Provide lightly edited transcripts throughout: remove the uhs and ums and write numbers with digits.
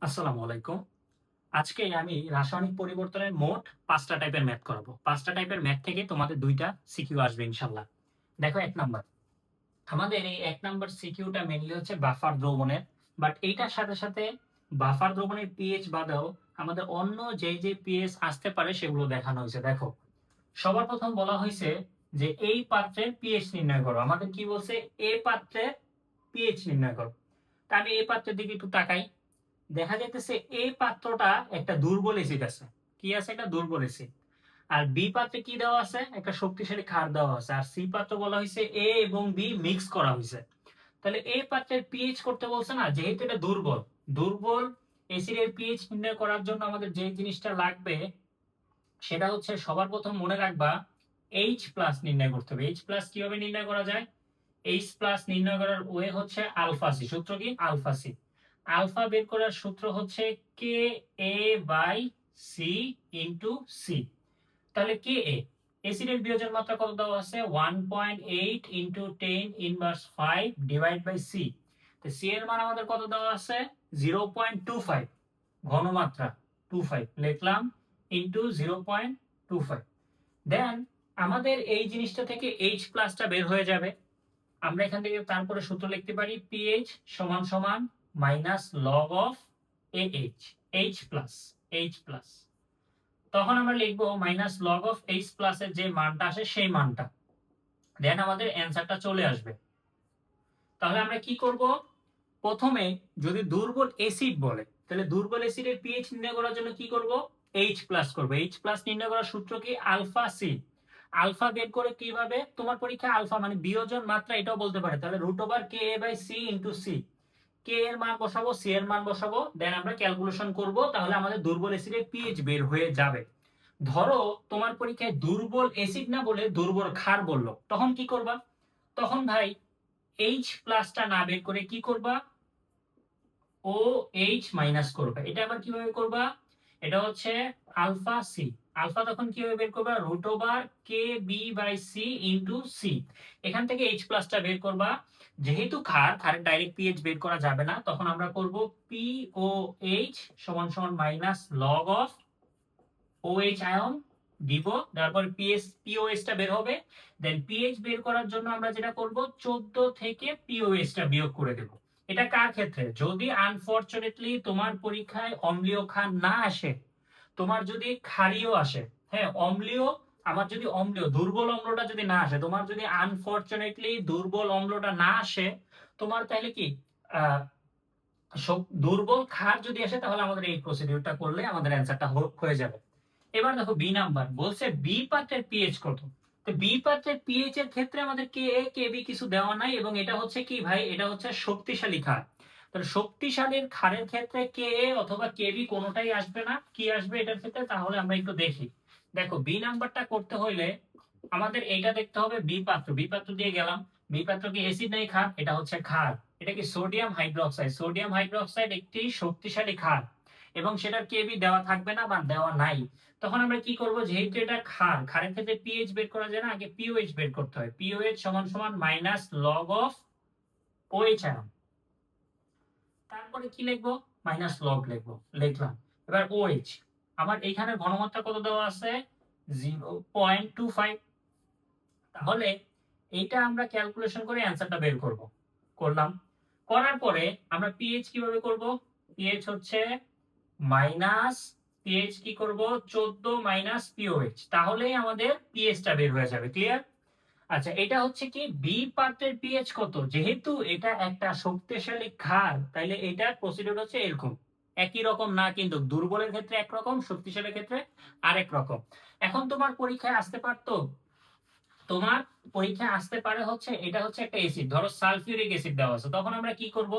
আসসালামু আলাইকুম। আজকে আমি রাসায়নিক পরিবর্তনের মোট ৫ টা টাইপের ম্যাথ করাবো। ৫ টা টাইপের ম্যাথ থেকে তোমাদের ২ টা সিকিউ আসবে ইনশাআল্লাহ। দেখো ১ নাম্বার। আমাদের এই ১ নাম্বার সিকিউটা মেইনলি হচ্ছে বাফার দ্রবণের। বাট এইটার সাথে, সাথে বাফার দ্রবণের পিএইচ বাদেও আমাদের অন্য যে পিএইচ আসতে পারে সেগুলো দেখানো হইছে। দেখো, সবার ১ম বলা হইছে যে এই পাত্রের পিএইচ নির্ণয় করো। আমাদের কি বলছে? এ পাত্রের পিএইচ নির্ণয় করো। তা আমি এই পাত্রের দিকে একটু তাকাই। দেখা যাইতেছে এই পাত্রটা একটা দুর্বল এসিড আছে। কি আছে? একটা দুর্বল এসিড। আর বি পাত্রে কি দেওয়া আছে? একটা শক্তিশালী ক্ষার দেওয়া আছে। আর সি পাত্র বলা হয়েছে এ এবং বি মিক্স করা হয়েছে। তাহলে এই পাত্রের পিএইচ করতে বলছে না, যেহেতু এটা দুর্বল, দুর্বল এসিডের পিএইচ নির্ণয় করার জন্য আমাদের যে জিনিসটা লাগবে সেটা হচ্ছে সবার প্রথম মনে রাখবা এইচ প্লাস নির্ণয় করতে হবে। এইচ প্লাস কিভাবে নির্ণয় করা যায়? এইচ প্লাস নির্ণয় করার ওয়ে হচ্ছে আলফা সি। সূত্র কি? Alpha C. আলফা বের করার সূত্র হচ্ছে কে A by C into C. তাহলে কে এ এসিডের বিয়োজন মাত্রা কত দেওয়া আছে? 1.8 into 10 inverse 5 divide by C. তো সি এর মান আমাদের কত দেওয়া আছে? 0.25। ঘনমাত্রা 25 লিখলাম ইন্টু 0.25। দেন আমাদের এই জিনিসটা থেকে এইচ প্লাসটা বের হয়ে যাবে। আমরা এখান থেকে তারপরে সূত্র লিখতে পারি পিএইচ সমান সমান minus log of H. H plus, H plus. তখন আমরা লিখবো minus log of H plus এর যে মানটা আসে সেই মানটা। দেন আমাদের অ্যান্সারটা চলে আসবে। তাহলে আমরা কি করব? প্রথমে যদি দুর্বল অ্যাসিড বলে তাহলে দুর্বল অ্যাসিডের পিএইচ নির্ণয় করার জন্য কি করব? এইচ প্লাস করব। এইচ প্লাস নির্ণয় করার সূত্র কি? Alpha C. আলফা বের করে কিভাবে? তোমার পরীক্ষায় আলফা মানে বিয়োজন মাত্রা এটাও বলতে পারে। তাহলে root over K A by C into C. K এর মান বসাবো, সি এর মান বসাবো, দেন আমরা ক্যালকুলেশন করব। তাহলে আমাদের দুর্বল অ্যাসিডের পিএইচ বের হয়ে যাবে। ধরো তোমার পরীক্ষায় দুর্বল অ্যাসিড না বলে দুর্বল ক্ষার বললো, তখন কি করবা? তখন ভাই এইচ প্লাসটা না বের করে কি করবা? ও এইচ মাইনাস করবে। এটা আবার কিভাবে করবা? এটা হচ্ছে আলফা সি। আলফা তখন কিভাবে বের করবা? Root over K B by C into C. এখান থেকে এইচ প্লাসটা বের করবা। যেহেতু ক্ষার, ক্ষারের ডাইরেক্ট পিএইচ বের করা যাবে না, তখন আমরা করব পি ও এইচ সমান সমান minus log of OH ion দিব। তারপর পিওএইচ টা বের হবে। দেন পিএইচ বের করার জন্য আমরা যেটা করব 14 থেকে পিওএইচ টা বিয়োগ করে দেব। এটা কার ক্ষেত্রে? যদি আনফরচুনেটলি তোমার পরীক্ষায় অম্লীয় ক্ষার না আসে, তোমার যদি ক্ষারীয় আসে, হ্যাঁ অম্লীয়, আমার যদি অম্লীয় দুর্বল অম্লটা যদি না আসে, তোমার যদি আনফরচুনেটলি দুর্বল অম্লটা না আসে, তোমার তাহলে কি আহ দুর্বল ক্ষার যদি আসে, তাহলে আমাদের এই প্রসিডিউরটা করলে আমাদের অ্যান্সারটা হয়ে যাবে। এবার দেখো বি নাম্বার বলছে বি পাত্রের পিএইচ কত। তো বি পাত্রের পিএইচ এর ক্ষেত্রে আমাদের কে এ কে বি কিছু দেওয়া নাই, এবং এটা হচ্ছে কি ভাই? এটা হচ্ছে শক্তিশালী ক্ষার। তাহলে শক্তিশালী ক্ষারের ক্ষেত্রে কে এ অথবা কে বি কোনোটাই আসবে না। কি আসবে এটার ক্ষেত্রে? তাহলে আমরা একটু দেখি। দেখো বি নাম্বারটা করতে হইলে আমাদের এইটা দেখতে হবে। বি পাত্র, বি পাত্র দিয়ে গেলাম। বি পাত্র কি অ্যাসিড নাই ক্ষার? এটা হচ্ছে ক্ষার। এটা কি সোডিয়াম হাইড্রোক্সাইড। সোডিয়াম হাইড্রোক্সাইড একটি শক্তিশালী ক্ষার, এবং সেটার কেবি দেওয়া থাকবে না বা দেওয়া নাই। তখন আমরা কি করব? যেহেতু এটা ক্ষার, ক্ষারের ক্ষেত্রে পিএইচ বের করা যায় না, আগে পিওএইচ বের করতে হয়। পিওএইচ সমান সমান minus log of OH ion. তারপরে কি লিখবো? মাইনাস লগ লিখবো। লিখলাম। এবার ওএইচ আমার এইখানে ঘনমাত্রা কত দেওয়া আছে? 0.25। তাহলে এইটা আমরা ক্যালকুলেশন করে অ্যান্সারটা বের করব। করলাম। করার পরে আমরা পিএইচ কিভাবে করব? পিএইচ হচ্ছে মাইনাস, পিএইচ কি করব? 14 মাইনাস পিওএইচ। তাহলেই আমাদের পিএইচটা বের হয়ে যাবে। ক্লিয়ার? আচ্ছা, এটা হচ্ছে কি বি পাত্রের পিএইচ কত? যেহেতু এটা একটা শক্তিশালী ক্ষার, তাইলে এটার প্রসিডিউর হচ্ছে এরকম। একই রকম না কিন্তু, দুর্বলের ক্ষেত্রে একরকম, শক্তিশালীর ক্ষেত্রে আরেক রকম। এখন তোমার পরীক্ষায় আসতে পারতো, তোমার পরীক্ষায় আসতে পারে হচ্ছে এটা হচ্ছে একটা অ্যাসিড, ধরো সালফিউরিক অ্যাসিড দেওয়া আছে। তখন আমরা কি করব?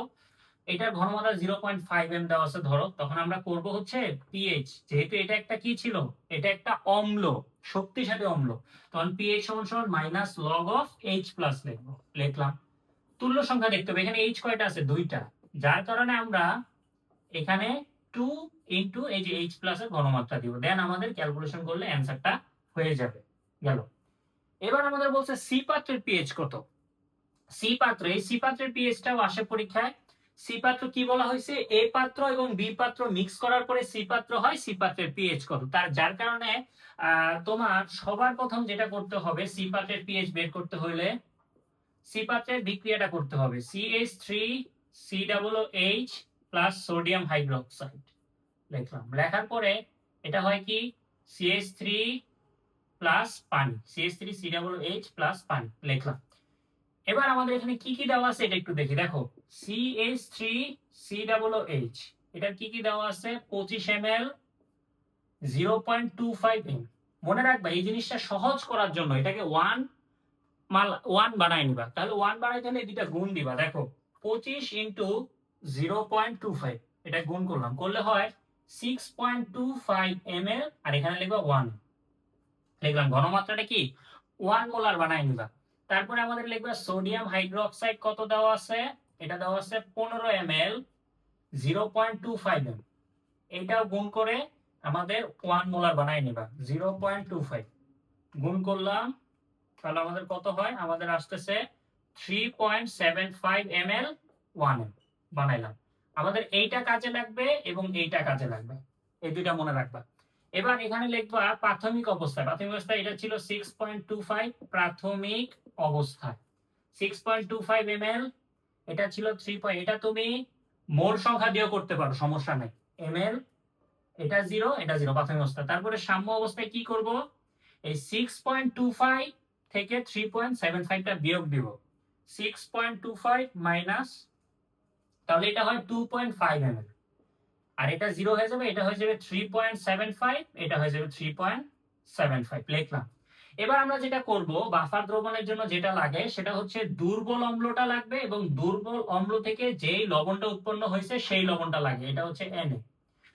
এটার ঘনমাত্রা 0.5 দেওয়া আছে ধরো, তখন আমরা করব হচ্ছে পিএইচ, যেহেতু এটা একটা কি ছিল? এটা একটা অম্ল, শক্তিশালী অম্ল। তখন পিএইচ সমান সমান minus log of H plus লিখবো। লিখলাম। তুল্য সংখ্যা দেখতে হবে। এখানে এইচ কয়টা আছে? 2টা। যার কারণে আমরা এখানে 2 ইন্টু এই যে এইচ প্লাস এর ঘনমাত্রা দিব। দেন আমাদের ক্যালকুলেশন করলে অ্যান্সারটা হয়ে যাবে। গেল। এবার আমাদের বলছে সি পাত্রের পিএইচ কত। সি পাত্রে, এই সি পাত্রের পিএইচটাও আসে পরীক্ষায়। সি পাত্র কি বলা হয়েছে, এ পাত্র এবং বি পাত্র মিক্স করার পরে সি পাত্র হয়, সি পাত্রের পিএইচ কত, যার কারণে তোমার সবার প্রথম যেটা করতে হবে, সি পাত্রের পিএইচ বের করতে হলে সি পাত্রের বিক্রিয়াটা করতে হবে, CH3COOH প্লাস সোডিয়াম হাইড্রোক্সাইড লিখলাম। লেখার পরে এটা হয় কি CH3 প্লাস পানি, CH3COOH প্লাস পানি লিখলাম। এবার আমাদের এখানে কি কি দেওয়া আছে এটা একটু দেখি। দেখো CH3COOH এটা কি কি দেওয়া আছে, 25 ml 0.25 m। মনে রাখবা এই জিনিসটা সহজ করার জন্য এটাকে 1 বানাই নিবা, তাহলে 1 বানাইতে হলে দুইটা গুণ দিবা। দেখো 25 ইন্টু 0.25 এটা গুণ করলাম, করলে হয় 6.25 ml, আর এখানে লিখবা 1 লিখলাম। ঘনমাত্রাটা কি 1 মোলার বানাই নিবা। তারপরে আমাদের লিখবা সোডিয়াম হাইড্রোক্সাইড কত দেওয়া আছে, এটা দেওয়া আছে 15 ml 0.25 m, এটাও গুণ করে আমাদের 1 মোলার বানাই নিবা। 0.25 গুণ করলাম, তাহলে আমাদের কত হয়, আমাদের আসতেছে 3.75 ml 1 m বানাইলাম। আমাদের এইটা কাজে লাগবে এবং এইটা কাজে লাগবে, এই দুইটা মনে রাখবা। এবার এখানে লিখবা প্রাথমিক অবস্থায়, প্রাথমিক অবস্থায় এটা ছিল 6.25 প্রাথমিক অবস্থায় 6.25 ml, এটা ছিল 3. এটা তুমি মোল সংখ্যা দিয়েও করতে পারো, সমস্যা নেই। ml এটা 0, এটা 0 প্রাথমিক অবস্থা। তারপরে সাম্য অবস্থায় কি করব, এই 6.25 থেকে 3.75 টা বিয়োগ দিব, 6.25 মাইনাস, তাহলে এটা হয় 2.5 ml, আর এটা 0 হয়ে যাবে, এটা হয়ে যাবে 3.75, এটা হয়ে যাবে 3.75 লিখলাম। এবার আমরা যেটা করব, বাফার দ্রবণের জন্য যেটা লাগে সেটা হচ্ছে দুর্বল অম্লটা লাগবে, এবং দুর্বল অম্ল থেকে যেই লবণটা উৎপন্ন হয়েছে সেই লবণটা লাগে, এটা হচ্ছে Na।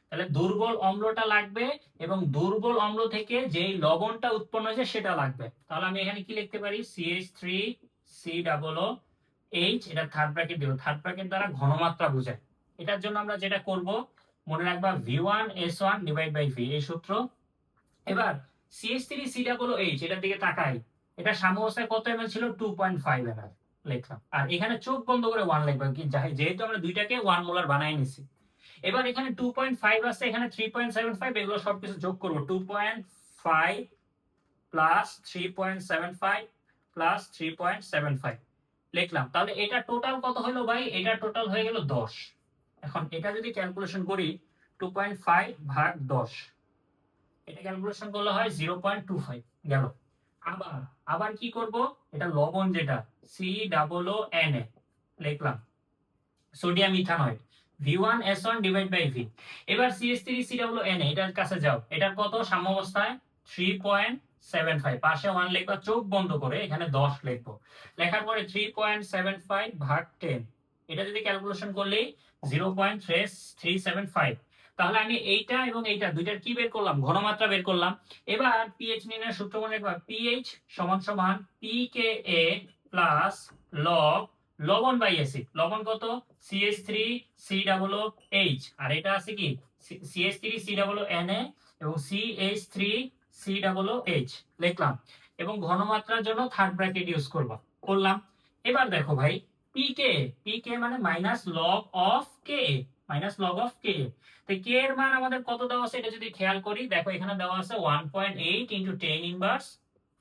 তাহলে দুর্বল অম্লটা লাগবে এবং দুর্বল অম্ল থেকে যেই লবণটা উৎপন্ন হয়েছে সেটা লাগবে। তাহলে আমি এখানে কি লিখতে পারি, CH3COOH, এটা থার্ড ব্র্যাকেট দিব, থার্ড ব্র্যাকেট দ্বারা ঘনমাত্রা বোঝায়। এটার জন্য আমরা যেটা করব, মনে রাখবা V1S1 ডিভাইড বাই V, এই সূত্র। এবার CH3COOH এটার দিকে তাকাই, এটা সাম্যাবস্থায় কত ml ছিল, 2.5 ml লিখলাম। আর এখানে চোখ বন্ধ করে 1 লিখবা, কি যেহেতু আমরা দুইটাকে 1 মোলার বানাই নিছি। এবার এখানে 2.5 আছে, এখানে 3.75, এগুলো সবকিছু যোগ করব, 2.5 প্লাস 3.75 প্লাস 3.75 লিখলাম। তাহলে এটা টোটাল কত হলো ভাই, এটা টোটাল হয়ে গেল 10। এখন এটা যদি ক্যালকুলেশন করি, 2.5 ভাগ 10, এটা ক্যালকুলেশন করলে হয় 0.25 গেল। আবার আবার কি করব, এটা লবণ যেটা COONA লিখলাম, sodium ethanoate V1S1 divide by V। এবার CH3COONA এটার কাছে যাও, এটার কত সাম্য অবস্থায় 3.75, পাশে 1 লিখবা, চোখ বন্ধ করে এখানে 10 লিখবো। লেখার পরে 3.75 ভাগ 10, এটা যদি ক্যালকুলেশন করলেই 0.375। তাহলে আমি এইটা এবং এইটা দুইটার কি বের করলাম, ঘনমাত্রা বের করলাম। এবার পিএইচ নির্ণয়ের সূত্র মনে রাখবা, পিএইচ সমান সমান pKa প্লাস লগ লবণ বাই অ্যাসিড। লবণ কত, CH3COOH, আর এটা আছে কি CH3COONA এবং CH3COOH লিখলাম, এবং ঘনমাত্রার জন্য থার্ড ব্র্যাকেট ইউজ করলাম। এবার দেখো ভাই, পিকে মানে minus log of K, minus log of K. তো কে এর মান আমাদের কত দেওয়া আছে, এটা যদি খেয়াল করি, দেখো এখানে দেওয়া আছে 1.8 ইন্টু 10 ইনভার্স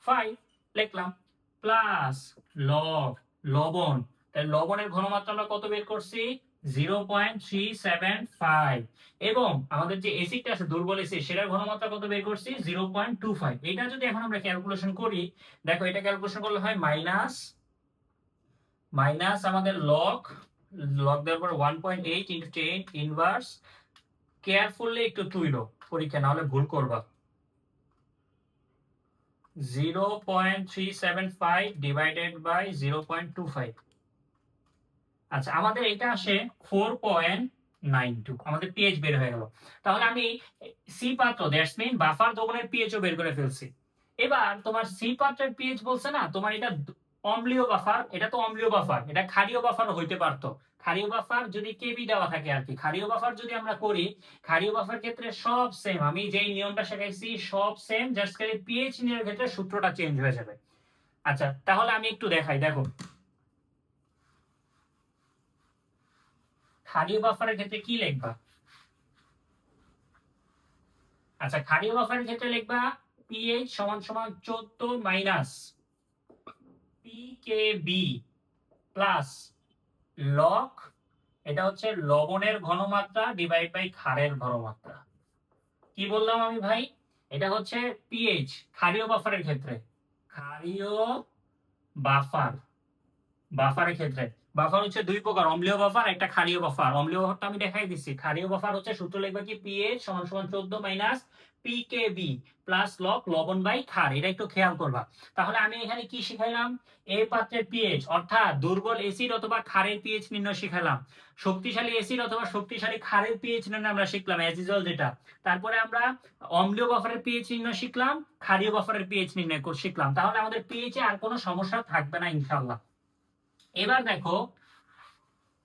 5 লিখলাম, প্লাস লগ লবণ, তাহলে লবণের ঘনমাত্রা আমরা কত বের করছি, 0.375, এবং আমাদের যে এসিডটা আছে দুর্বল এসিড, সেটার ঘনমাত্রা কত বের করছি, 0.25। এটা যদি এখন আমরা ক্যালকুলেশন করি, দেখো এটা ক্যালকুলেশন করলে হয় মাইনাস আমাদের লগ দেওয়ার পর 1.8 ইন্টু 10 ইনভার্স, কেয়ারফুলি একটু তুইলো পরীক্ষা, না হলে ভুল করবা, 0.375 ডিভাইডেড বাই 0.25। আচ্ছা, আমাদের এটা আসে 4.92, আমাদের পিএইচ বের হয়ে গেল। তাহলে আমি সি পাত্র, দ্যাটস মিন বাফার দ্রবণের পিএইচও বের করে ফেলছি। এবার তোমার সি পাত্রের পিএইচ বলছে না, তোমার এটা অম্লীয় বাফার, এটা তো অম্লীয় বাফার, এটা ক্ষারীয় বাফারও হইতে পারতো। ক্ষারীয় বাফার যদি কেবি দেওয়া থাকে আর কি, ক্ষারীয় বাফার যদি আমরা করি, ক্ষারীয় বাফার ক্ষেত্রে সব সেম, আমি যেই নিয়মটা শেখাইছি সব সেম, জাস্ট খালি পিএইচ নিয়মের ক্ষেত্রে সূত্রটা চেঞ্জ হয়ে যাবে। আচ্ছা, তাহলে আমি একটু দেখাই, দেখো ক্ষারীয় বাফারের ক্ষেত্রে কি লিখবা? আচ্ছা, ক্ষারীয় বাফারের ক্ষেত্রে লিখবা pH সমান সমান 14 মাইনাস pKb প্লাস লগ, এটা হচ্ছে লবণের ঘনমাত্রা ডিভাইড বাই ক্ষারের ঘনমাত্রা। কি বললাম আমি ভাই? এটা হচ্ছে পিএইচ ক্ষারীয় বাফারের ক্ষেত্রে, ক্ষারীয় বাফার, বাফারের ক্ষেত্রে বাফার হচ্ছে দুই প্রকার, অম্লীয় বাফার একটা ক্ষারীয় বাফার। অম্লীয় বাফারটা আমি দেখাই দিচ্ছি। ক্ষারীয় বাফার হচ্ছে সূত্র লিখবা কি পিএইচ সমান সমান 14 মাইনাস পিকেবি প্লাস লগ লবণ বাই ক্ষার। এটা একটু খেয়াল করবা। তাহলে আমি এখানে কি শিখাইলাম? এই পাত্রের পিএইচ অর্থাৎ দুর্বল অ্যাসিড অথবা ক্ষারের পিএইচ নির্ণয় শিখালাম, শক্তিশালী অ্যাসিড অথবা শক্তিশালী ক্ষারের পিএইচ নির্ণয় আমরা শিখলাম অ্যাজ ইউজুয়াল যেটা। তারপরে আমরা অম্লীয় বাফারের পিএইচ নির্ণয় শিখলাম, ক্ষারীয় বাফারের পিএইচ নির্ণয় শিখলাম। তাহলে আমাদের পিএইচ এ আর কোনো সমস্যা থাকবে না ইনশাআল্লাহ। এবার দেখো,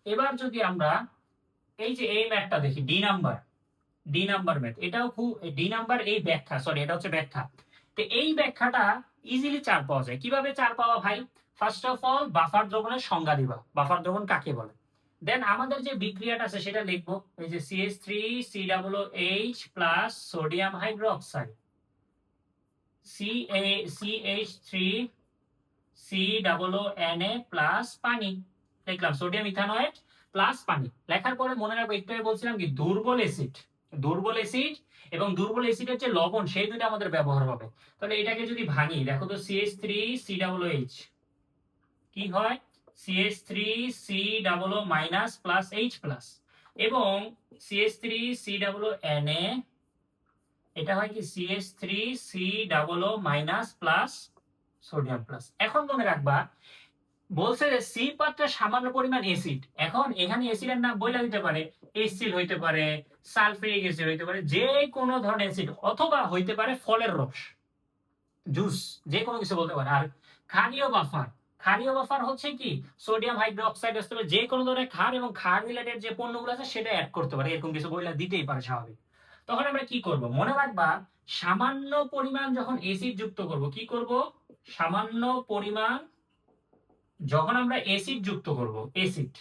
এবার যদি আমরা এই যে এই ম্যাথটা দেখি, ডি নাম্বার ম্যাথ, এটাও খুব ডি নাম্বার এই ব্যাখ্যা, সরি এটা হচ্ছে ব্যাখ্যা। তো এই ব্যাখ্যাটা ইজিলি চার পাওয়া যায়। কিভাবে চার পাওয়া ভাই? ফার্স্ট অফ অল বাফার দ্রবণের সংজ্ঞা দিবা, বাফার দ্রবণ কাকে বলে। দেন আমাদের যে বিক্রিয়াটা আছে সেটা লিখবো, এই যে CH3COOH plus sodium hydroxide, CH3COONA plus পানি লিখলাম, সোডিয়াম ইথানয়েড প্লাস পানি। লেখার পরে মনে রাখবো, একটু আগে বলছিলাম কি দুর্বল অ্যাসিড, দুর্বল অ্যাসিড এবং দুর্বল অ্যাসিডের যে লবণ সেই দুটো আমাদের ব্যবহার হবে। তাহলে এটাকে যদি ভাঙি, দেখো তো CH3COOH কি হয়? CH3COO minus plus H plus, এবং CH3COONA এটা হয় কি CH3COO minus plus sodium plus. এখন মনে রাখবা বলছে যে সি পাত্রে সামান্য পরিমাণ অ্যাসিড, এখন এখানে অ্যাসিডের নাম বইলা দিতে পারে, এসিড হইতে পারে, সালফিউরিক অ্যাসিড হইতে পারে, যে কোনো ধরনের অ্যাসিড, অথবা হইতে পারে ফলের রস, জুস, যে কোনো কিছু বলতে পারে। আর ক্ষারীয় বাফার, ক্ষারীয় বাফার হচ্ছে কি সোডিয়াম হাইড্রোক্সাইড, যে কোনো ধরনের ক্ষার এবং ক্ষার রিলেটেড যে পণ্যগুলো আছে সেটা অ্যাড করতে পারে, এরকম কিছু বইলা দিতেই পারে স্বাভাবিক। তখন আমরা কি করব? মনে রাখবা সামান্য পরিমাণ যখন অ্যাসিড যুক্ত করব, কি করব? সামান্য পরিমাণ যখন আমরা অ্যাসিড যুক্ত করব, অ্যাসিড,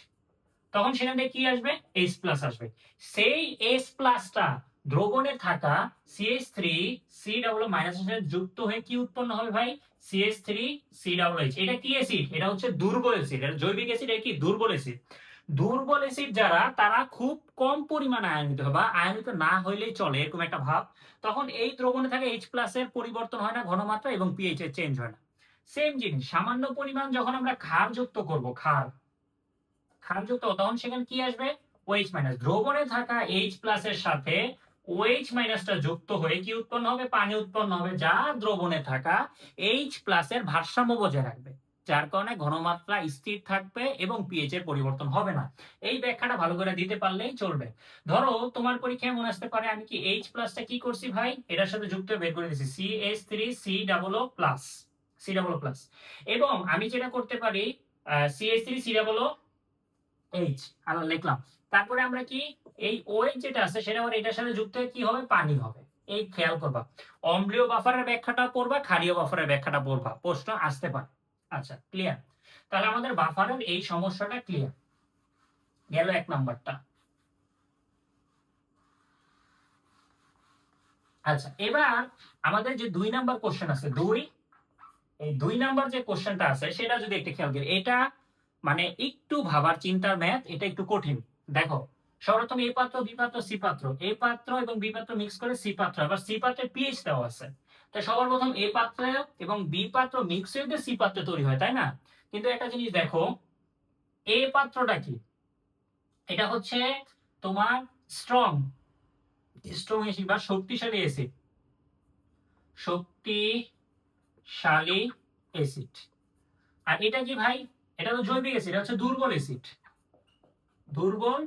তখন সেখানে কি আসবে? H প্লাস আসবে। সেই H প্লাসটা দ্রবণে থাকা CH3COO মাইনাস এর সাথে যুক্ত হয়ে কি উৎপন্ন হবে ভাই? CH3COOH। এটা কি অ্যাসিড? এটা হচ্ছে দুর্বল অ্যাসিড, এটা জৈবিক অ্যাসিড, এটা কি দুর্বল অ্যাসিড। দুর্বল অ্যাসিড যারা, তারা খুব কম পরিমাণে আয়নিত হয় বা আয়নিত না হইলেই চলে এরকম একটা ভাব, তখন এই দ্রবণে থাকা H প্লাস এর পরিবর্তন হয় না ঘনমাত্রা এবং পিএইচ এর চেঞ্জ হয় না। সেম জিনিস সামান্য পরিমাণ যখন আমরা ক্ষার যুক্ত করব, ক্ষার যুক্ত, তখন সেখানে কি আসবে? OH minus. দ্রবণে থাকা H প্লাস এর সাথে OH মাইনাসটা যুক্ত হয়ে কি উৎপন্ন হবে? পানি উৎপন্ন হবে, যা দ্রবণে থাকা H প্লাস এর ভারসাম্য বজায় রাখবে, যার কারণে ঘনমাত্রা স্থির থাকবে এবং পিএইচ এর পরিবর্তন হবে না। এই ব্যাখ্যাটা ভালো করে দিতে পারলেই চলবে। ধরো তোমার পরীক্ষায় মনে আসতে পারে আমি কি H প্লাসটা কি করছি ভাই? এটার সাথে যুক্ত বের করে দিয়েছি CH3COO প্লাস, COO প্লাস, এবং আমি যেটা করতে পারি CH3COO H আর লিখলাম। তারপরে আমরা কি এই OH যেটা আছে সেটা আবার এটার সাথে যুক্ত হয়ে কি হবে? পানি হবে। এই খেয়াল করবা, অম্লীয় বাফারের ব্যাখ্যাটা পড়বা, ক্ষারীয় বাফারের ব্যাখ্যাটা পড়বা, প্রশ্ন আসতে পারে। আচ্ছা ক্লিয়ার? তাহলে আমাদের বাফারের এই সমস্যাটা ক্লিয়ার গেল, এক নাম্বারটা। আচ্ছা, এবার আমাদের যে 2 নাম্বার কোশ্চেন আছে, এই 2 নাম্বার যে কোশ্চেনটা আছে সেটা যদি একটু খেয়াল করি, এটা মানে একটু ভাবার চিন্তার ম্যাথ, এটা একটু কঠিন। দেখো সর্বপ্রথম এ পাত্র, বি পাত্র, সি পাত্র, এ পাত্র এবং বি পাত্র মিক্স করে সি পাত্র, আবার সি পাত্রে পিএইচ দেওয়া আছে। তো সবার প্রথম এ পাত্র এবং বি পাত্র মিক্স হয়ে সি পাত্র তৈরি হয়, তাই না? কিন্তু একটা জিনিস দেখো, এ পাত্রটা কি? এটা হচ্ছে তোমার স্ট্রং অ্যাসিড বা শক্তিশালী অ্যাসিড, শক্তিশালী অ্যাসিড। আর এটা কি ভাই? এটা তো জৈবিক অ্যাসিড, এটা হচ্ছে দুর্বল অ্যাসিড, দুর্বল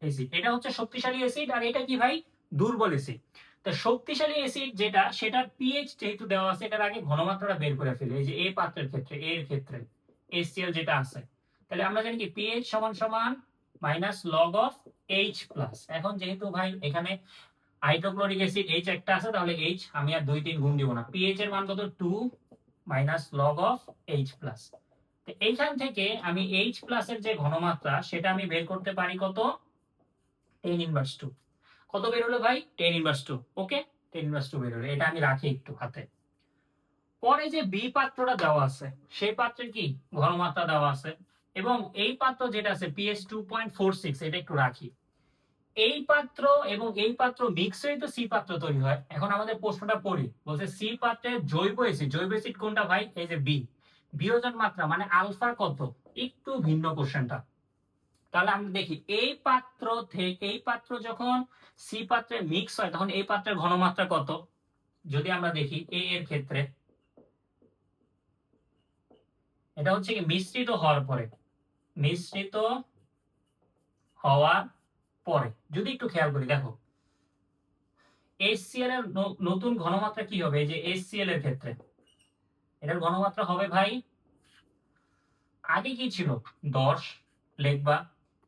অ্যাসিড। এটা হচ্ছে শক্তিশালী অ্যাসিড, আর এটা কি ভাই? দুর্বল অ্যাসিড। তো শক্তিশালী অ্যাসিড যেটা, সেটার পিএইচ যেহেতু দেওয়া আছে, এটার আগে ঘনমাত্রাটা বের করে ফেলি। এই যে এ পাত্রের ক্ষেত্রে, এর ক্ষেত্রে HCl যেটা আছে, তাহলে আমরা জানি কি পিএইচ সমান সমান minus log of H plus. এখন যেহেতু ভাই এখানে হাইড্রোক্লোরিক অ্যাসিড H একটা আছে, তাহলে H আমি আর 2 3 গুণ দিব না। পিএইচ এর মান কত? 2 minus log of H plus. তো এইখান থেকে আমি H প্লাসের যে ঘনমাত্রা সেটা আমি বের করতে পারি কত, 10^2। কত বের হলো ভাই, 10^2। ওকে, 10^2 বের হলো, এটা আমি রাখি একটু হাতে। পরে যে বি পাত্রটা দেওয়া আছে সেই পাত্রের কি ঘনমাত্রা দেওয়া আছে, এবং এই পাত্র যেটা আছে পিএস 2.46, এটা একটু রাখি। এই পাত্র এবং এই পাত্র মিক্স হয়ে তো সি পাত্র তৈরি হয়। এখন আমাদের প্রশ্নটা পড়ি, বলছে সি পাত্রে জৈব অ্যাসিড কোনটা ভাই, এই যে বি। বিয়োজন মাত্রা মানে আলফা কত, একটু ভিন্ন কোশ্চেনটা। তাহলে আমরা দেখি এই পাত্র থেকে এই পাত্র যখন সি পাত্রে মিক্স হয় তখন এই পাত্রের ঘনমাত্রা কত। যদি আমরা দেখি এ এর ক্ষেত্রে, এটা হচ্ছে কি মিশ্রিত হওয়ার পরে, মিশ্রিত হওয়ার পরে যদি একটু খেয়াল করি, দেখো HCl এর নতুন ঘনমাত্রা কি হবে, এই যে HCl এর ক্ষেত্রে এটার ঘনমাত্রা হবে ভাই, আগে কি ছিল 10 লিখবা,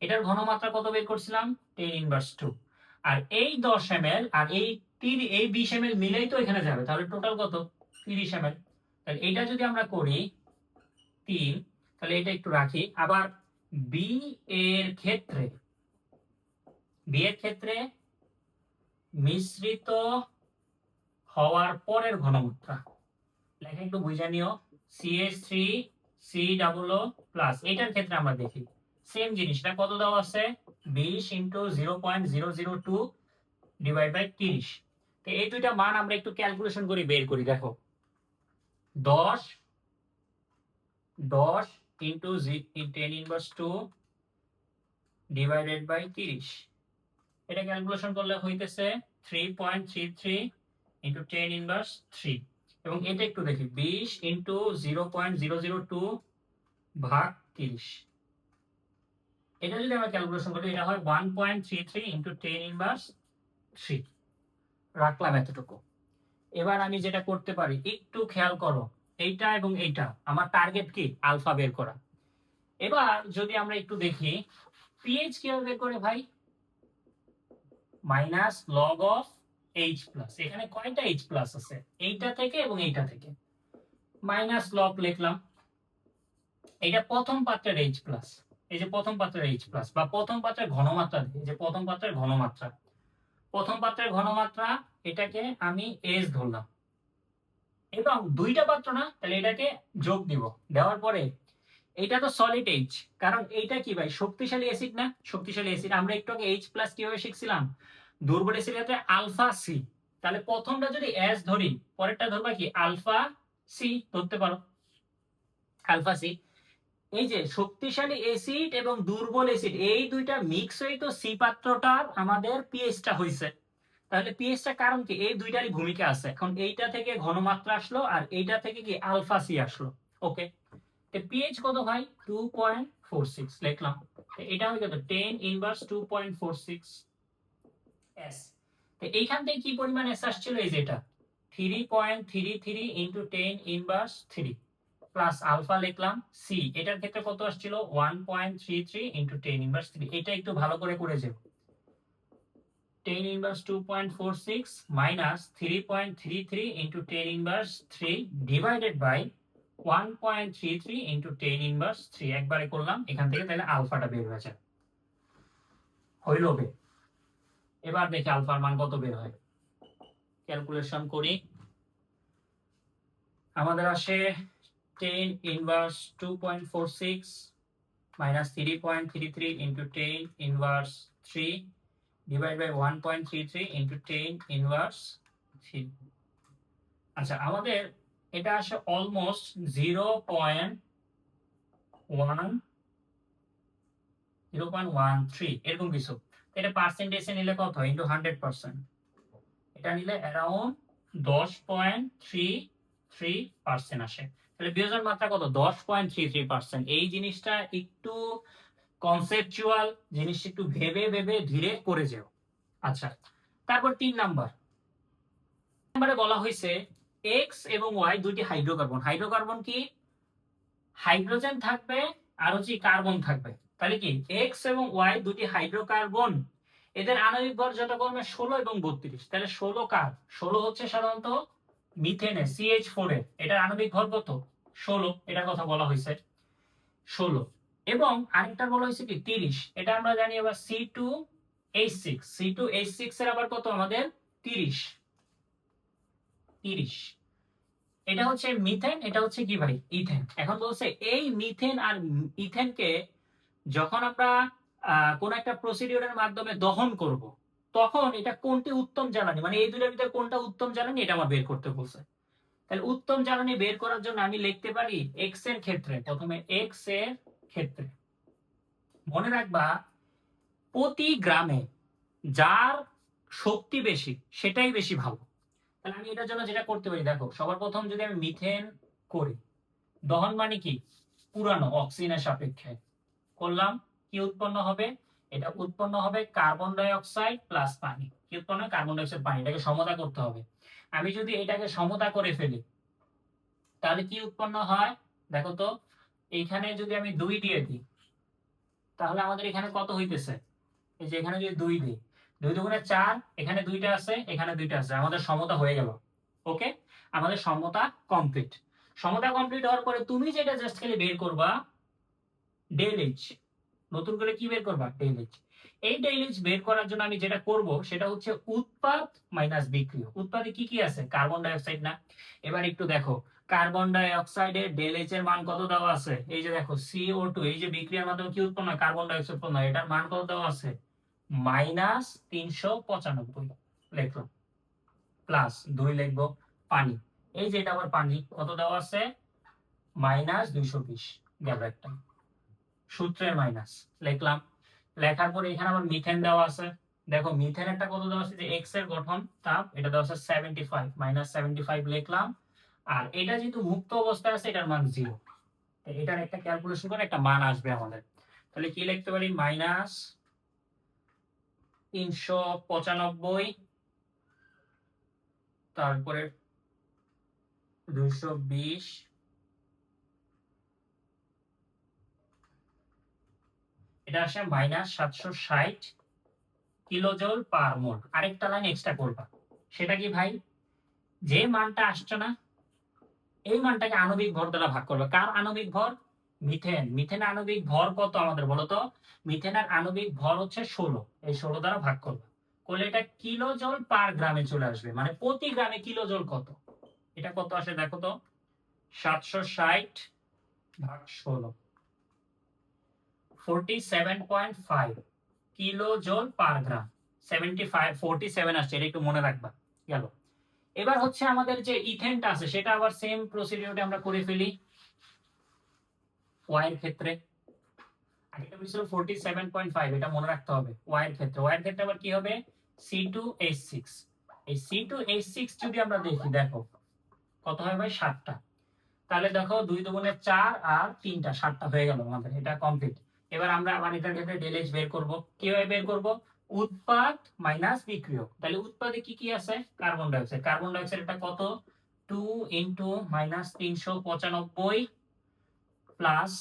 এটার ঘনমাত্রা কত বের করছিলাম 10^2। আর এই 10 ml আর এই 20 ml মিলেই তো এখানে যাবে, তাহলে টোটাল কত 30 ml। তাহলে এটা যদি আমরা করি 3, তাহলে এটা একটু রাখি। আবার বি এর ক্ষেত্রে, বি এর ক্ষেত্রে মিশ্রিত হওয়ার পরের ঘনমাত্রা লেখা একটু বুঝে নিও, CH3COO প্লাস। এটার ক্ষেত্রে আমরা দেখি সেম জিনিসটা কত দেওয়া আছে, 20 × 0.002 ডিভাইড বাই 30। তো এই দুইটা মান আমরা একটু ক্যালকুলেশন করে বের করি। দেখো 10 × 10^2 ডিভাইডেড বাই 30, এটা ক্যালকুলেশন করলে হইতেছে 3.33 × 10^3। এবং এটা একটু দেখি 20 × 0.002 ভাগ 30, এটা যদি আমরা ক্যালকুলেশন করি এটা হয় 1.33 × 10^3। রাখলাম এতটুকু। এবার আমি যেটা করতে পারি একটু খেয়াল করো, এইটা এবং এইটা আমার টার্গেট কি আলফা বের করা। এবার যদি আমরা একটু দেখি পিএইচ কিভাবে বের করে ভাই, minus log of H plus. এখানে কয়টা H প্লাস আছে, এইটা থেকে এবং এইটা থেকে, মাইনাস লগ লিখলাম। এটা প্রথম পাত্রের H প্লাস, এই যে প্রথম পাত্রের H প্লাস বা প্রথম পাত্রের ঘনমাত্রা, এই যে প্রথম পাত্রের ঘনমাত্রা, প্রথম পাত্রের ঘনমাত্রা এটাকে আমি H ধরলাম, এবং দুইটা পাত্র না, তাহলে এটাকে যোগ দিব, দেওয়ার পরে এটা তো সলিড H, কারণ এইটা কি ভাই শক্তিশালী অ্যাসিড না, শক্তিশালী অ্যাসিড। আমরা একটু আগে H প্লাস কিভাবে শিখছিলাম, দুর্বল অ্যাসিড ক্ষেত্রে আলফা সি। তাহলে প্রথমটা যদি S ধরি পরেরটা ধরবা কি আলফা সি ধরতে পারো, আলফা সি। এই যে শক্তিশালী অ্যাসিড এবং দুর্বল অ্যাসিড এই দুইটা মিক্স হয়ে তো সি পাত্রটার আমাদের পিএইচটা হইছে। তাহলে পিএইচটা কারণ কি এই দুইটারই ভূমিকা আছে। এখন এইটা থেকে ঘনমাত্রা আসলো আর এইটা থেকে কি আলফা সি আসলো। ওকে, পিএইচ কত ভাই 2.46 লিখলাম। এটা হয়ে গেল 10^2.46 এস। তো এইখান থেকে কি পরিমাণ এস আসছিল, এই যে এটা 3.33 × 10^3 প্লাস আলফা লিখলাম সি, এটার ক্ষেত্রে কত আসছিল 1.33 × 10^3। এটা একটু ভালো করে করে যাও, 10^2.46 মাইনাস 3.33 × 10^3 ডিভাইডেড বাই 1.33 × 10^3 একবারে করলাম এখান থেকে, তাহলে আলফাটা বের হয়ে যায়। হইল বে। এবার দেখি আলফার মান কত বের হয়, ক্যালকুলেশন করি। আমাদের আসে 10^2.46 minus 3.33 × 10^3 divided by 1.33 × 10^3। আচ্ছা, আমাদের এটা আসে অলমোস্ট 0.13 এরকম কিছু। এটা পার্সেন্টেজে নিলে কত ইনটু 100%, এটা নিলে অ্যারাউন্ড 10.33% আসে। তাহলে বিয়োজন মাত্রা কত 10.33%। এই জিনিসটা একটু কনসেপচুয়াল জিনিস, একটু ভেবে ভেবে ধীরে করে যেও। আচ্ছা, তারপর 3 নম্বরে বলা হয়েছে এক্স এবং ওয়াই দুইটি হাইড্রোকার্বন। হাইড্রোকার্বন কি হাইড্রোজেন থাকবে আর হচ্ছে কার্বন থাকবে। তাহলে কি এক্স এবং ওয়াই দুটি হাইড্রোকার্বন, এদের আণবিক ভর যথাক্রমে 16 এবং 32। তাহলে 16 কার, 16 হচ্ছে সাধারণত মিথেনে CH4 এর, এটার আণবিক ভর কত 16, এটার কথা বলা হয়েছে। 16 এবং আরেকটা বলা হয়েছে কি 30, এটা আমরা জানি আবার C2H6 এর আবার কত আমাদের 30 30। এটা হচ্ছে মিথেন, এটা হচ্ছে কি ভাই ইথেন। এখন বলছে এই মিথেন আর ইথেনকে যখন আমরা কোন একটা প্রসিডিউরের মাধ্যমে দহন করব, তখন এটা কোনটি উত্তম জ্বালানি, মানে এই দুটোর ভিতরে কোনটা উত্তম জ্বালানি এটা আমার বের করতে বলছে। তাহলে উত্তম জ্বালানি বের করার জন্য আমি লিখতে পারি এক্স এর ক্ষেত্রে, প্রথমে এক্স এর ক্ষেত্রে মনে রাখবা প্রতি গ্রামে যার শক্তি বেশি সেটাই বেশি ভালো। তাহলে আমি এটার জন্য যেটা করতে পারি, দেখো সবার প্রথম যদি আমি মিথেন করি, দহন মানে কি পুরানো অক্সিজেনের সাপেক্ষে করলাম, কি উৎপন্ন হবে, এটা উৎপন্ন হবে কার্বন ডাই অক্সাইড প্লাস পানি। কি উৎপন্ন হয়, কার্বন ডাই অক্সাইড পানি, এটাকে সমতা করতে হবে। আমি যদি এটাকে সমতা করে ফেলি তাহলে কি উৎপন্ন হয় দেখো তো, এইখানে যদি আমি 2 দিয়ে দিই তাহলে আমাদের এখানে কত হইতেছে, এই যে এখানে যদি 2 দিই, 2 দুগুণে 4, এখানে 2টা আছে এখানে 2টা আছে, আমাদের সমতা হয়ে গেল। ওকে, আমাদের সমতা কমপ্লিট। সমতা কমপ্লিট হওয়ার পরে তুমি যেটা জাস্ট খালি বের করবা ডেল এইচ, নতুন করে কি বের করবা ডেল এইচ। এই ডেল এইচ বের করার জন্য আমি যেটা করব সেটা হচ্ছে উৎপাদ মাইনাস বিক্রিয়। উৎপাদে কি কি আছে, কার্বন ডাই অক্সাইড না। এবার একটু দেখো কার্বন ডাই অক্সাইডের ডেল এইচ এর মান কত দেওয়া আছে, এই যে দেখো CO2, এই যে বিক্রিয়ার মাধ্যমে কি উৎপন্ন হয় কার্বন ডাই অক্সাইড উৎপন্ন হয়, এটার মান কত দেওয়া আছে -395 লিখলাম, প্লাস 2 লিখবো পানি, এই যে এটা আবার পানি কত দেওয়া আছে -220 গেল একটা, সূত্রের মাইনাস লিখলাম। লেখার পরে এখানে আবার মিথেন দেওয়া আছে, দেখো মিথেনেরটা কত দেওয়া আছে, যে এক্স এর গঠন তাপ, এটা দেওয়া আছে 75 -75 লিখলাম। আর এটা যেহেতু মুক্ত অবস্থায় আছে এটার মান 0, এটার একটা ক্যালকুলেশন করে একটা মান আসবে আমাদের। তাহলে কি লিখতে পারি -395, তারপরে 220, এটা আসে -760 কিলোজুল পার মোল। আরেকটা লাইন এক্সট্রা করবা, সেটা কি ভাই, যে মানটা আসছে না এই মানটাকে আণবিক ভর দ্বারা ভাগ করবে। কার আণবিক ভর, মিথেন। মিথেনের আণবিক ভর কত আমাদের বলতো, মিথেনের আণবিক ভর হচ্ছে 16, এই 16 দ্বারা ভাগ করবে, করলে এটা কিলোজুল পার গ্রামে চলে আসবে, মানে প্রতি গ্রামে কিলোজুল কত, এটা কত আসে দেখো তো 760 ভাগ 16, 47.5 কিলোজুল পার গ্রাম। 47 আসছে, এটা একটু মনে রাখবা গেল। এবার হচ্ছে আমাদের যে ইথেনটা আছে সেটা আবার সেম প্রসিডিউরটা আমরা করে ফেলি ওয়াই এর ক্ষেত্রে। আগেটা ছিল 47.5, এটা মনে রাখতে হবে ওয়াই এর ক্ষেত্রে। ওয়াই এর ক্ষেত্রে আবার কি হবে C2H6, এই C2H6 যদি আমরা দেখি দেখো কত হয় ভাই 7টা, তাহলে দেখো 2 দুগুণে 4 আর 3টা 7টা হয়ে গেল আমাদের, এটা কমপ্লিট। এবার আমরা আবার এটার ক্ষেত্রে ডেল এইচ বের করব, কিভাবে বের করব, উৎপাদ মাইনাস বিক্রিয়ক। তাহলে উৎপাদে কি কি আছে, carbon die oxide, carbon die oxide এটা কত 2 ইনটু -395 প্লাস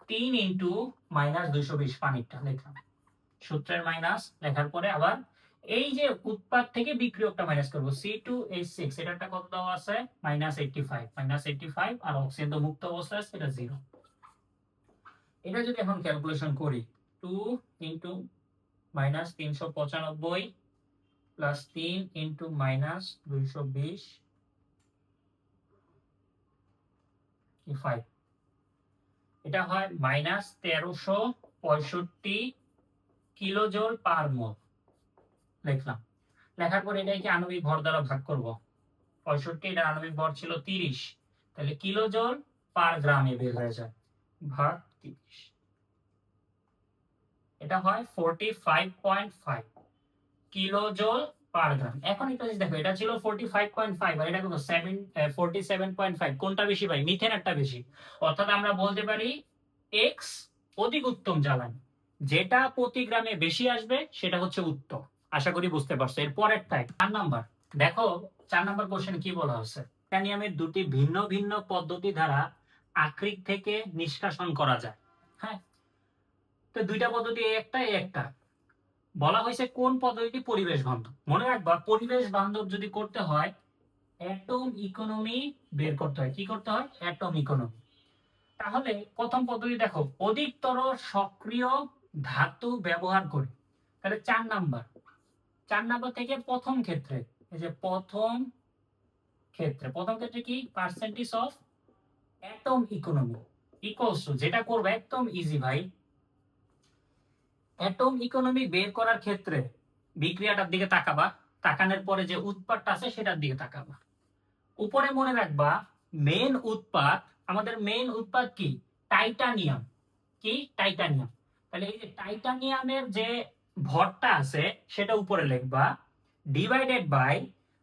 3 ইনটু -220 পানিটা লিখলাম, সূত্রের মাইনাস লেখার পরে আবার এই যে উৎপাদ থেকে বিক্রিয়কটা মাইনাস করব, C2H6 এটা কত দেওয়া আছে -85 আর অক্সিজেন তো মুক্ত অবস্থায় আছে এটা 0। এটা যদি এখন ক্যালকুলেশন করি 2 ইনটু -395 প্লাস 3 ইনটু -220 5, এটা হয় -1365 কিলোজুল পার মোল লিখলাম। লেখার পর এটাকে আণবিক ভর দ্বারা ভাগ করব, 65 এর আণবিক ভর ছিল 30, তাহলে কিলোজুল পার গ্রামে বের হয়ে যায় ভাগ 30, এটা হয় 45.5 কিলোজুল পার গ্রাম। এখন একটা জিনিস দেখো, এটা ছিল 45.5 আর এটা কত 47.5, কোনটা বেশি ভাই, মিথেনেরটা বেশি। অর্থাৎ আমরা বলতে পারি এক্স অধিক উত্তম জ্বালানি, যেটা প্রতি গ্রামে বেশি আসবে সেটা হচ্ছে উত্তম। আশা করি বুঝতে পারছো। এর পরেরটাই 4 নাম্বার, দেখো 4 নাম্বার কোশ্চেন কি বলা হচ্ছে, টাইটানিয়ামের দুটি ভিন্ন ভিন্ন পদ্ধতি দ্বারা আকরিক থেকে নিষ্কাশন করা যায়। হ্যাঁ, তো দুইটা পদ্ধতি একটা বলা হয়েছে কোন পদ্ধতিটি পরিবেশ বান্ধব। মনে রাখবা পরিবেশ বান্ধব যদি করতে হয় অ্যাটম ইকোনমি বের করতে হয়, কি করতে হয় অ্যাটম ইকোনমি। তাহলে প্রথম পদ্ধতি দেখো, অধিকতর সক্রিয় ধাতু ব্যবহার করে। তাহলে 4 নাম্বার থেকে প্রথম ক্ষেত্রে, এই যে প্রথম ক্ষেত্রে কি percentage of atom economy equals to, যেটা করবে একদম ইজি ভাই, অ্যাটম ইকোনমি বের করার ক্ষেত্রে বিক্রিয়াটার দিকে তাকাবা, তাকানোর পরে যে উৎপাদটা আছে সেটার দিকে তাকাবা। উপরে মনে রাখবা মেন উৎপাদ, আমাদের মেন উৎপাদ কি? টাইটানিয়াম। কি? টাইটানিয়াম। তাহলে এই যে টাইটানিয়ামের যে ভরটা আছে সেটা উপরে লিখবা, ডিভাইডেড বাই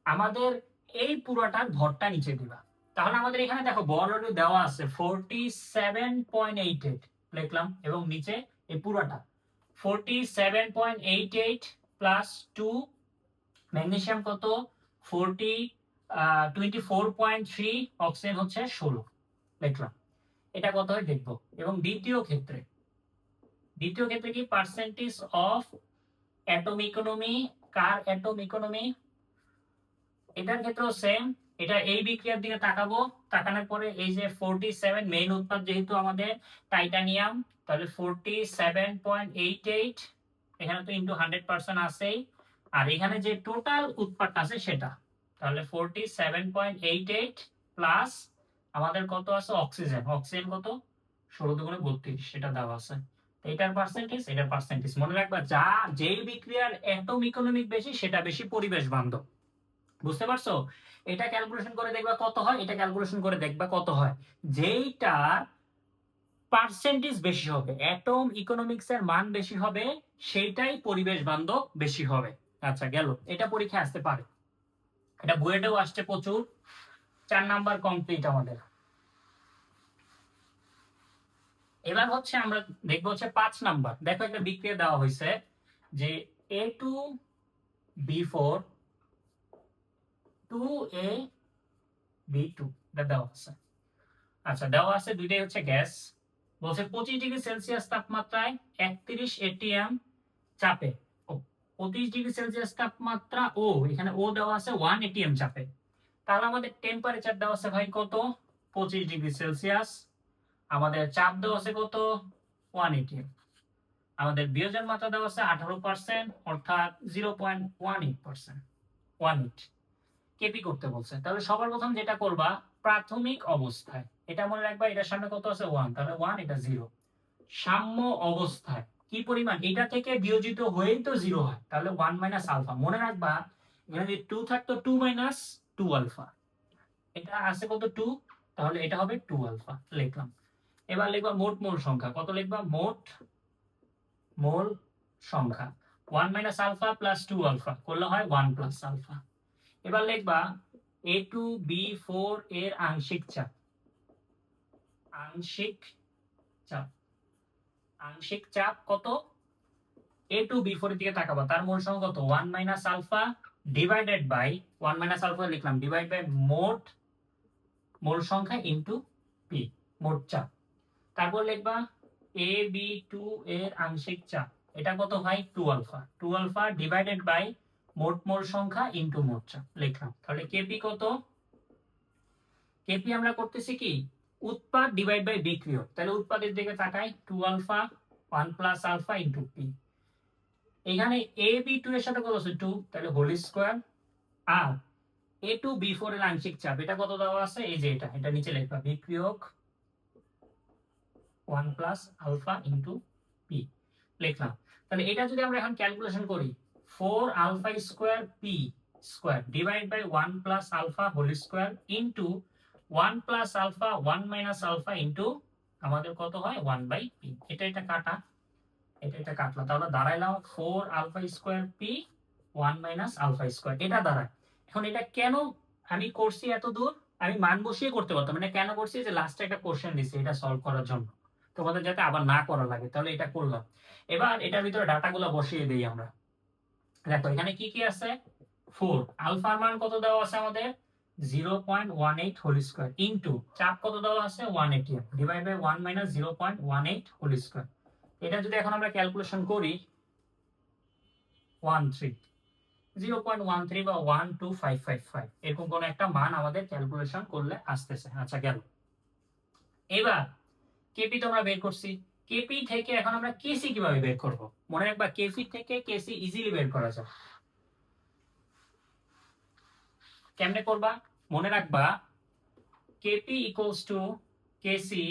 আমাদের এই পুরোটার ভরটা নিচে দিবা। তাহলে আমাদের এখানে দেখো বল দেওয়া আছে 47.88 লিখলাম, এবং নিচে এই পুরোটা 47.88 প্লাস 2, ম্যাগনেসিয়াম কত 24.3, অক্সিজেন হচ্ছে 16 লিখলাম। এটা কত হয় দেখবো। এবং দ্বিতীয় ক্ষেত্রে কি percentage of atom economy, car atom economy, এটার ক্ষেত্রেও সেম। এটা এই বিক্রিয়ার দিকে তাকাবো, তাকানোর পরে এই যে 47 মেইন উৎপাদ যেহেতু আমাদের টাইটানিয়াম, তাহলে 47.88, এখানে তো ইনটু 100% আছেই, আর এখানে যে টোটাল উৎপাদটা আছে সেটা, তাহলে 47.88 প্লাস আমাদের কত আছে অক্সিজেন, কত 16 দুগুণে 32, সেটা দেওয়া আছে। এটার পার্সেন্টেজ মনে রাখবা, যা যেই বিক্রিয়ার অ্যাটম ইকোনমিক বেশি সেটা বেশি পরিবেশ বান্ধব। বুঝতে পারছো? এটা ক্যালকুলেশন করে দেখবা কত হয়, এটা ক্যালকুলেশন করে দেখবা কত হয়। যেইটা পার্সেন্টেজ বেশি হবে, অ্যাটম ইকোনমিক্স এর মান বেশি হবে, সেইটাই পরিবেশ বান্ধব বেশি হবে। আচ্ছা গেল, এটা পরীক্ষায় আসতে পারে, এটা বুয়েটেও আসছে প্রচুর। 4 নাম্বার কমপ্লিট আমাদের। এবার হচ্ছে আমরা দেখবো হচ্ছে 5 নাম্বার। দেখো একটা বিক্রিয়া দেওয়া হয়েছে যে A2B4 2AB2, এটা দেওয়া আছে। আচ্ছা দেওয়া আছে দুইটাই হচ্ছে গ্যাস। বলছে 25°C তাপমাত্রায় 31 atm চাপে, 25°C তাপমাত্রা ও, এখানে ও দেওয়া আছে 1 atm চাপে। তাহলে আমাদের টেম্পারেচার দেওয়া আছে ভাই কত 25°C, আমাদের চাপ দেওয়া আছে কত 1 atm, আমাদের বিয়োজন মাত্রা দেওয়া আছে 18%, অর্থাৎ 0.18%, 18 কেপি করতে বলছে। তাহলে সবার প্রথম যেটা করবা প্রাথমিক অবস্থায়, এটা মনে রাখবা, এটার সামনে কত আছে 1, তাহলে 1, এটা 0। সাম্য অবস্থায় কি পরিমাণ, এটা থেকে বিয়োজিত হয়েই তো 0 হয়, তাহলে 1 মাইনাস আলফা। মনে রাখবা এখানে যদি 2 থাকতো 2 মাইনাস 2 আলফা, এটা আছে কত 2, তাহলে এটা হবে 2 আলফা লিখলাম। এবার লিখবা মোট মোল সংখ্যা, কত লিখবা মোট মোল সংখ্যা 1 মাইনাস আলফা প্লাস 2 আলফা করলে হয় 1 প্লাস আলফা। এবার লিখবা A2B4 এর আংশিক চাপ, আংশিক চাপ কত, A2B4 এর দিকে তাকাবা, তার মোল সংখ্যা কত 1 minus alpha divided by 1 minus alpha লিখলাম, ডিভাইড বাই মোট মোল সংখ্যা ইনটু পি, মোট চাপ। তারপর লিখবা AB2 এর আংশিক চাপ, এটা কত ভাই 2 আলফা ডিভাইডেড বাই মোট মোল সংখ্যা ইনটু মোট চাপ লিখলাম। তাহলে কেপি কত, কেপি আমরা করতেছি কি উৎপাদ ডিভাইড বাই বিক্রিয়ক, তাহলে উৎপাদের দিকে তাকাই 2 alpha 1 plus alpha into P. এখানে AB2 এর সাথে কত আছে 2, তাহলে হোল স্কয়ার, আর A2B4 এর আংশিক চাপ এটা কত দেওয়া আছে, এই যে এটা নিচে লিখবা বিক্রিয়ক 1 প্লাস আলফা ইনটু পি লিখলাম। তাহলে এটা যদি আমরা এখন ক্যালকুলেশন করি 4 alpha square P square divide by 1 plus alpha whole square into 1 plus alpha 1 minus alpha into আমাদের কত হয় 1 বাই পি। এটা কাটা, এটা কাটলা, তাহলে দাঁড়াইলাম 4 alpha square P 1 minus alpha square, এটা দাঁড়ায়। এখন এটা কেন আমি করছি এত দূর, আমি মান বসিয়ে করতে পারতাম, মানে কেন করছি যে লাস্টে একটা কোশ্চেন দিছি এটা সলভ করার জন্য, তোমাদের যাতে আবার না করা লাগে, তাহলে এটা করলাম। এবার এটার ভিতরে ডাটাগুলো বসিয়ে দেই আমরা। দেখো এখানে কি কি আছে 4, আলফার মান কত দেওয়া আছে আমাদের 0.18 হোল স্কয়ার ইনটু চাপ কত দেওয়া আছে 1 atm divide by 1 minus 0.18 whole square. এটা যদি এখন আমরা ক্যালকুলেশন করি 0.13 বা 12555 এরকম কোন একটা মান আমাদের ক্যালকুলেশন করলে আসতেছে। আচ্ছা গেল। এবার কেপি তো আমরা বের করছি, কেপি থেকে এখন আমরা কেসি কিভাবে বের করব? মনে রাখবা কেপি থেকে কেসি ইজিলি বের করা যায়। কেমনে করবা? মনে রাখবা Kp equals to Kc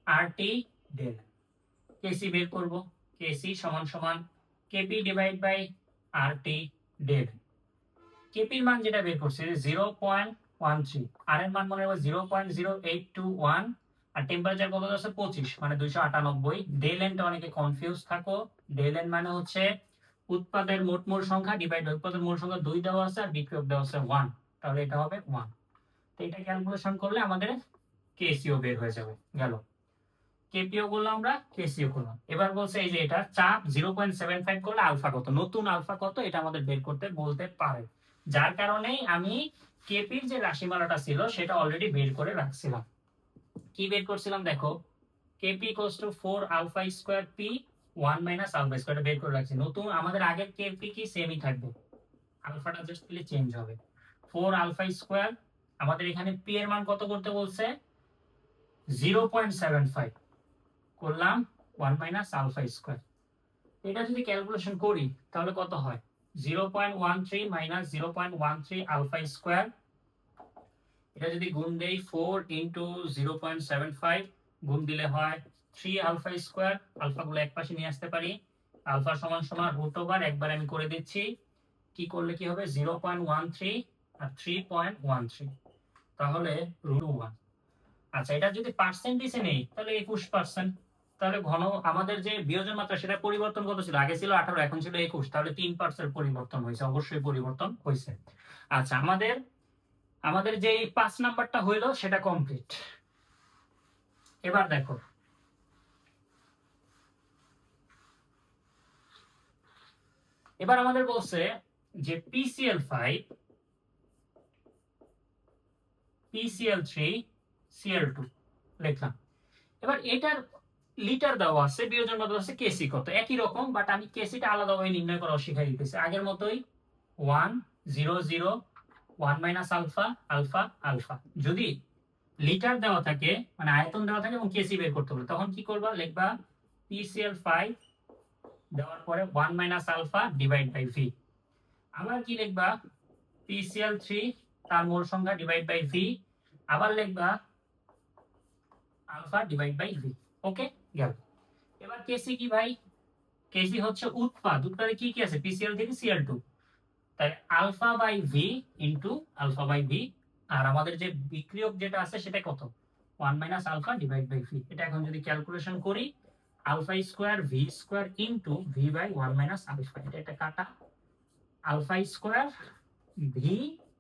RT del. Kc বের করব, কেসি সমান সমান Kp divide by RT del. কেপির মান যেটা বের করছে 0.13, আর এর মান মনে রাখবো 0.0821, আর টেম্পারেচার কত আছে 25 মানে 298। ডেল এনটা অনেকে কনফিউজ থাকো, ডেল এন মানে হচ্ছে উৎপাদের মোট মোল সংখ্যা ডিভাইড বাই উৎপাদের মোল সংখ্যা 2 দেওয়া আছে আর বিক্রিয়ক দেওয়া আছে 1, তাহলে এটা হবে 1। তো এটা ক্যালকুলেশন করলে আমাদের কেসিও বের হয়ে যাবে। গেল, কেপিও করলাম আমরা, কেসিও করলাম। এবার বলছে এই যে এটা চাপ 0.75 করলে আলফা কত, নতুন আলফা কত এটা আমাদের বের করতে বলতে পারে, যার কারণে আমি কেপির যে রাশিমালাটা ছিল সেটা অলরেডি বের করে রাখছিলাম। কি বের করছিলাম দেখো, KP equals to 4 alpha square P 1 minus alpha square বের করে রাখছি। নতুন আমাদের আগের কেপি কি সেমই থাকবে, আলফাটা জাস্ট খালি চেঞ্জ হবে। 4 আলফা স্কয়ার, আমাদের এখানে পি এর মান কত করতে বলছে 0.75 করলাম 1 মাইনাস আলফা স্কয়ার। এটা যদি ক্যালকুলেশন করি তাহলে কত হয় 0.13 মাইনাস 0.13 আলফা স্কয়ার, এটা যদি গুণ দেই 4 ইনটু 0.75 গুণ দিলে হয় 3 আলফা স্কয়ার। আলফা গুলো একপাশে নিয়ে আসতে পারি, আলফা সমান সমান রুট ওভার, একবার আমি করে দিচ্ছি, কি করলে কি হবে 0.13 আর 3.13, তাহলে রুট 1। আচ্ছা, এটা যদি পার্সেন্টেজে নেই তাহলে 21%। তাহলে ঘন আমাদের যে বিয়োজন মাত্রা সেটা পরিবর্তন কত ছিল, আগে ছিল 18 এখন ছিল 21, তাহলে 3% পরিবর্তন হয়েছে, অবশ্যই পরিবর্তন হয়েছে। আচ্ছা, আমাদের আমাদের যে 5 নাম্বারটা হইলো সেটা কমপ্লিট। এবার দেখো এবার আমাদের বলছে যে PCl5 PCl3 Cl2 লিখলাম। এবার এটার লিটার দেওয়া আছে, বিয়োজন মাত্রা আছে কেসি কত, একই রকম, বাট আমি কেসিটা আলাদাভাবে নির্ণয় করা শিখাই দিতেছি। আগের মতোই 1 0 0 1 মাইনাস আলফা আলফা আলফা। যদি লিটার দেওয়া থাকে মানে আয়তন দেওয়া থাকে এবং কেসি বের করতে হবে, তখন কি করবা, লিখবা PCl5 দেওয়ার পরে 1 minus alpha divide by V. আবার কি লিখবা PCl3 তার মোল সংখ্যা ডিভাইড বাই ভি, আবার লিখবা আলফা ডিভাইড বাই ভি। ওকে, গেল। এবার কেসি কি ভাই, কেসি হচ্ছে উৎপাদ, উৎপাদে কি কি আছে PCl থেকে Cl2, তাই alpha by V into alpha by V, আর আমাদের যে বিক্রিয়ক যেটা আছে সেটা কত 1 minus alpha divide by V. এটা এখন যদি ক্যালকুলেশন করি alpha square V square into V by 1 minus alpha, এটা কাটা alpha square V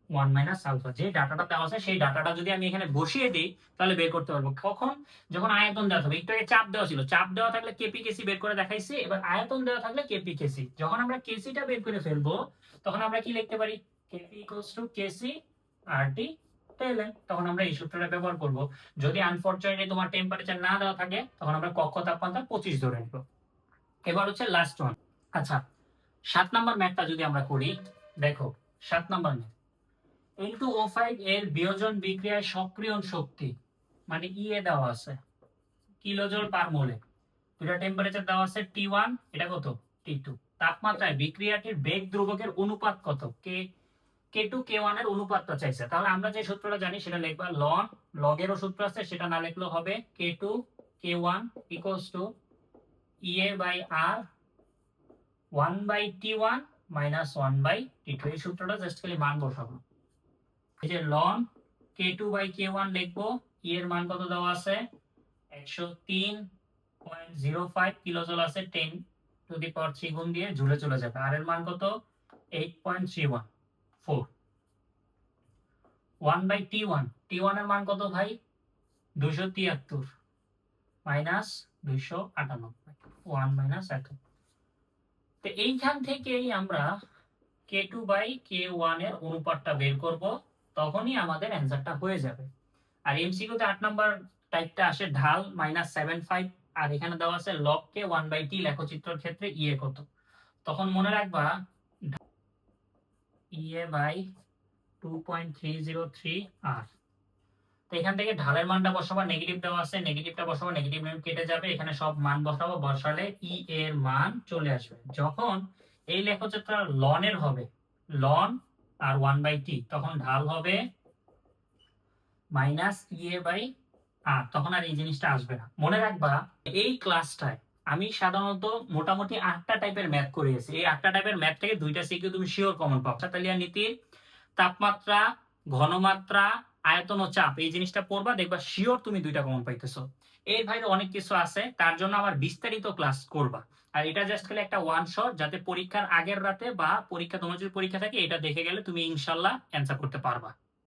1 minus alpha. যে ডাটাটা দেওয়া আছে সেই ডাটাটা যদি আমি এখানে বসিয়ে দিই তাহলে বের করতে পারবো। কখন, যখন আয়তন দেওয়া থাকবে। একটু আগে চাপ দেওয়া ছিল, চাপ দেওয়া থাকলে কেপি কেসি বের করে দেখাইছি, এবার আয়তন দেওয়া থাকলে কেপি কেসি। যখন আমরা কেসিটা বের করে ফেলবো তখন আমরা কি লিখতে পারি, Kp equals to Kc RT del n. তখন আমরা এই সূত্রটা ব্যবহার করব। যদি আনফরচুনেটলি তোমার টেম্পারেচার না দেওয়া থাকে তখন আমরা কক্ষ তাপমাত্রা 25 ধরে নিব। এবার হচ্ছে লাস্ট ওয়ান। আচ্ছা, 7 নাম্বার ম্যাথটা যদি আমরা করি, দেখো 7 নাম্বার ম্যাথ, N2O5 এর বিয়োজন বিক্রিয়ায় সক্রিয়ণ শক্তি মানে ইএ দেওয়া আছে কিলোজুল পার মোলে, দুটা টেম্পারেচার দেওয়া আছে T1, এটা কত T2, তাপমাত্রায় বিক্রিয়াটির বেগ ধ্রুবকের অনুপাত কত K2 K1 এর অনুপাতটা চাইছে। তাহলে আমরা যে সূত্রটা জানি সেটা লিখবা লন, লগেরও সূত্র আছে সেটা না লিখলেও হবে, K2 K1 equals to EA by R 1 by T1 minus 1 by T2। এই সূত্রটা জাস্ট খালি মান বসাবো। এই যে লন K2 বাই K1 লিখবো, E এর মান কত দেওয়া আছে 103.05 কিলোজুল আছে, 10 টু দি পাওয়ার 3 গুণ দিয়ে জুলে চলে যাবে। আর এর মান কত 8.314। 1 বাই T1, T1 এর মান কত ভাই 273 মাইনাস 298, 1 মাইনাস 1। তো এইখান থেকেই আমরা K2 বাই K1 এর অনুপাতটা বের করব, তখনই আমাদের অ্যান্সারটা হয়ে যাবে। আর এমসিকিউ তে 8 নাম্বার টাইপটা আসে ঢাল -75, আর এখানে দেওয়া আছে লগ কে 1 বাই টি লেখচিত্রের ক্ষেত্রে ইএ কত, তখন মনে রাখবা ইএ বাই 2.303 আর। তো তো এখান থেকে ঢালের মানটা বসাবো, নেগেটিভ দেওয়া আছে, নেগেটিভটা বসাবো, নেগেটিভ কেটে যাবে, এখানে সব মান বসাবো, বসালে ই এর মান চলে আসবে। যখন এই লেখচিত্র লনের হবে, লন আর 1/t, তখন ঢাল হবে মাইনাস ইএ বাই আর, তখন আর এই জিনিসটা আসবে না। মনে রাখবা এই ক্লাসটায় আমি সাধারণত মোটামুটি 8টা টাইপের ম্যাথ করিয়েছি। এই 8টা টাইপের ম্যাথ থেকে 2টা সিকিউ তুমি শিওর কমন পাও। তালিয়া নীতির তাপমাত্রা, ঘনমাত্রা, আয়তন ও চাপ, এই জিনিসটা পড়বা, দেখবা শিওর তুমি 2টা কমন পাইতেছো। এর বাইরে অনেক কিছু আছে, তার জন্য আবার বিস্তারিত ক্লাস করবা। আর এটা জাস্ট খালি একটা ওয়ান শট, যাতে পরীক্ষার আগের রাতে বা পরীক্ষা, তোমার যদি পরীক্ষা থাকে এটা দেখে গেলে তুমি ইনশাল্লাহ অ্যান্সার করতে পারবা।